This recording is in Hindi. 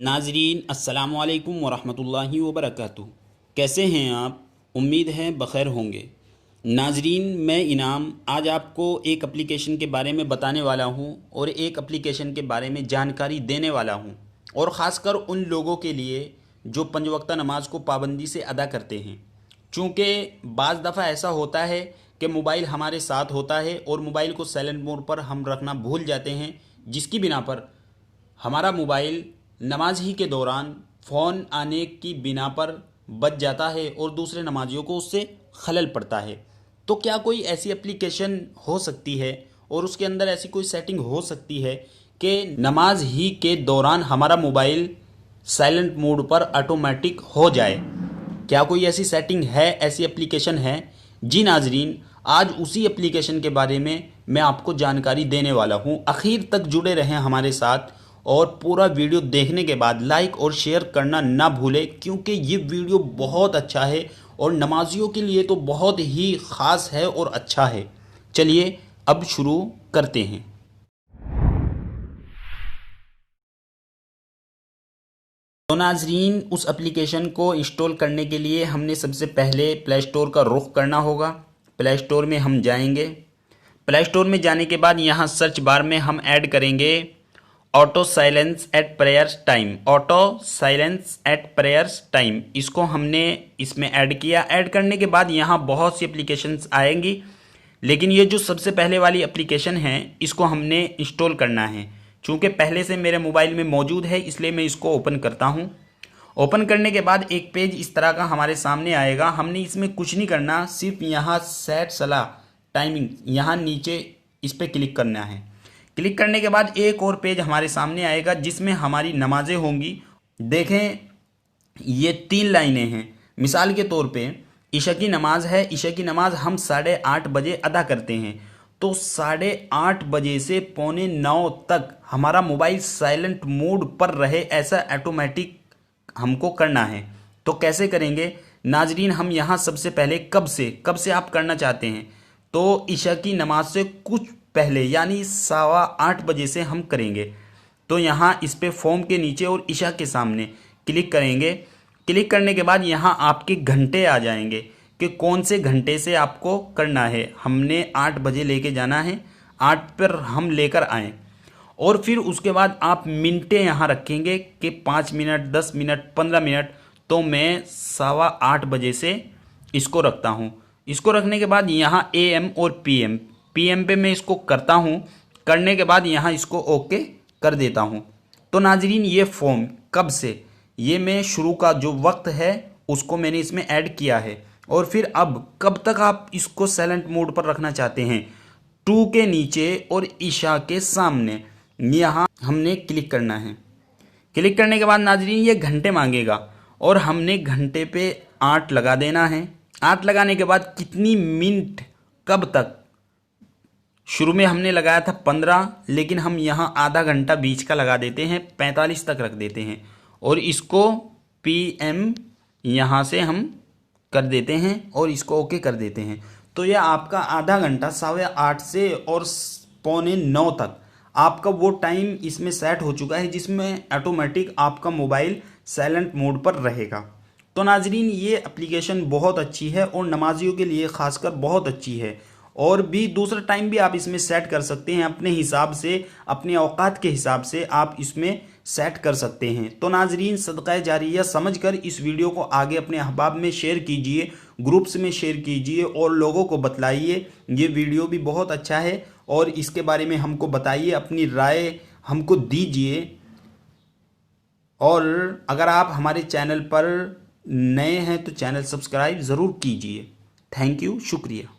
नाजरीन अस्सलाम वालेकुम वरहमतुल्लाहि वबरकातुहू। कैसे हैं आप? उम्मीद है बख़ैर होंगे। नाजरीन, मैं इनाम आज आपको एक एप्लीकेशन के बारे में बताने वाला हूं और एक एप्लीकेशन के बारे में जानकारी देने वाला हूं, और ख़ासकर उन लोगों के लिए जो पंज वक्ता नमाज को पाबंदी से अदा करते हैं। चूँकि बाज़ दफ़ा ऐसा होता है कि मोबाइल हमारे साथ होता है और मोबाइल को साइलेंट मोड पर हम रखना भूल जाते हैं, जिसकी बिना पर हमारा मोबाइल नमाज ही के दौरान फ़ोन आने की बिना पर बच जाता है और दूसरे नमाजियों को उससे खलल पड़ता है। तो क्या कोई ऐसी एप्लीकेशन हो सकती है और उसके अंदर ऐसी कोई सेटिंग हो सकती है कि नमाज ही के दौरान हमारा मोबाइल साइलेंट मोड पर ऑटोमेटिक हो जाए? क्या कोई ऐसी सेटिंग है, ऐसी एप्लीकेशन है? जी नाजरीन, आज उसी एप्लीकेशन के बारे में मैं आपको जानकारी देने वाला हूं। आखिर तक जुड़े रहें हमारे साथ और पूरा वीडियो देखने के बाद लाइक और शेयर करना ना भूलें, क्योंकि ये वीडियो बहुत अच्छा है और नमाजियों के लिए तो बहुत ही ख़ास है और अच्छा है। चलिए अब शुरू करते हैं। तो नाजरीन, उस एप्लीकेशन को इंस्टॉल करने के लिए हमने सबसे पहले प्ले स्टोर का रुख करना होगा। प्ले स्टोर में हम जाएंगे। प्ले स्टोर में जाने के बाद यहाँ सर्च बार में हम ऐड करेंगे auto silence at prayers time. Auto silence at prayers time, इसको हमने इसमें ऐड किया। ऐड करने के बाद यहाँ बहुत सी एप्लीकेशंस आएंगी, लेकिन ये जो सबसे पहले वाली एप्लीकेशन है इसको हमने इंस्टॉल करना है। चूँकि पहले से मेरे मोबाइल में मौजूद है, इसलिए मैं इसको ओपन करता हूँ। ओपन करने के बाद एक पेज इस तरह का हमारे सामने आएगा। हमने इसमें कुछ नहीं करना, सिर्फ यहाँ सेट सलाह टाइमिंग, यहाँ नीचे इस पर क्लिक करना है। क्लिक करने के बाद एक और पेज हमारे सामने आएगा जिसमें हमारी नमाजें होंगी। देखें, ये 3 लाइनें हैं। मिसाल के तौर पे इशा की नमाज है। इशा की नमाज हम 8:30 बजे अदा करते हैं, तो 8:30 बजे से 8:45 तक हमारा मोबाइल साइलेंट मोड पर रहे, ऐसा ऑटोमेटिक हमको करना है। तो कैसे करेंगे नाजरीन? हम यहाँ सबसे पहले कब से आप करना चाहते हैं, तो इशा की नमाज से कुछ पहले यानी 8:15 बजे से हम करेंगे। तो यहाँ इस पे फॉर्म के नीचे और इशा के सामने क्लिक करेंगे। क्लिक करने के बाद यहाँ आपके घंटे आ जाएंगे कि कौन से घंटे से आपको करना है। हमने 8 बजे लेके जाना है, 8 पर हम लेकर आएँ। और फिर उसके बाद आप मिनटें यहाँ रखेंगे कि 5 मिनट, 10 मिनट, 15 मिनट। तो मैं 8:15 बजे से इसको रखता हूँ। इसको रखने के बाद यहाँ AM और PM पे मैं इसको करता हूँ। करने के बाद यहाँ इसको ओके कर देता हूँ। तो नाजरीन, ये फॉर्म कब से, ये मैं शुरू का जो वक्त है उसको मैंने इसमें ऐड किया है। और फिर अब कब तक आप इसको साइलेंट मोड पर रखना चाहते हैं, 2 के नीचे और इशा के सामने यहाँ हमने क्लिक करना है। क्लिक करने के बाद नाजरीन ये घंटे मांगेगा और हमने घंटे पे 8 लगा देना है। 8 लगाने के बाद कितनी मिनट, कब तक, शुरू में हमने लगाया था 15, लेकिन हम यहाँ आधा घंटा बीच का लगा देते हैं, 45 तक रख देते हैं। और इसको PM यहाँ से हम कर देते हैं और इसको ओके कर देते हैं। तो यह आपका आधा घंटा 8:15 से और 8:45 तक आपका वो टाइम इसमें सेट हो चुका है, जिसमें ऑटोमेटिक आपका मोबाइल साइलेंट मोड पर रहेगा। तो नाजरीन, ये एप्लीकेशन बहुत अच्छी है और नमाजियों के लिए ख़ासकर बहुत अच्छी है। और भी दूसरा टाइम भी आप इसमें सेट कर सकते हैं अपने हिसाब से, अपने औकात के हिसाब से आप इसमें सेट कर सकते हैं। तो नाजरीन, सदका जारिया समझकर इस वीडियो को आगे अपने अहबाब में शेयर कीजिए, ग्रुप्स में शेयर कीजिए और लोगों को बतलाइए ये वीडियो भी बहुत अच्छा है और इसके बारे में हमको बताइए, अपनी राय हमको दीजिए। और अगर आप हमारे चैनल पर नए हैं तो चैनल सब्सक्राइब ज़रूर कीजिए। थैंक यू, शुक्रिया।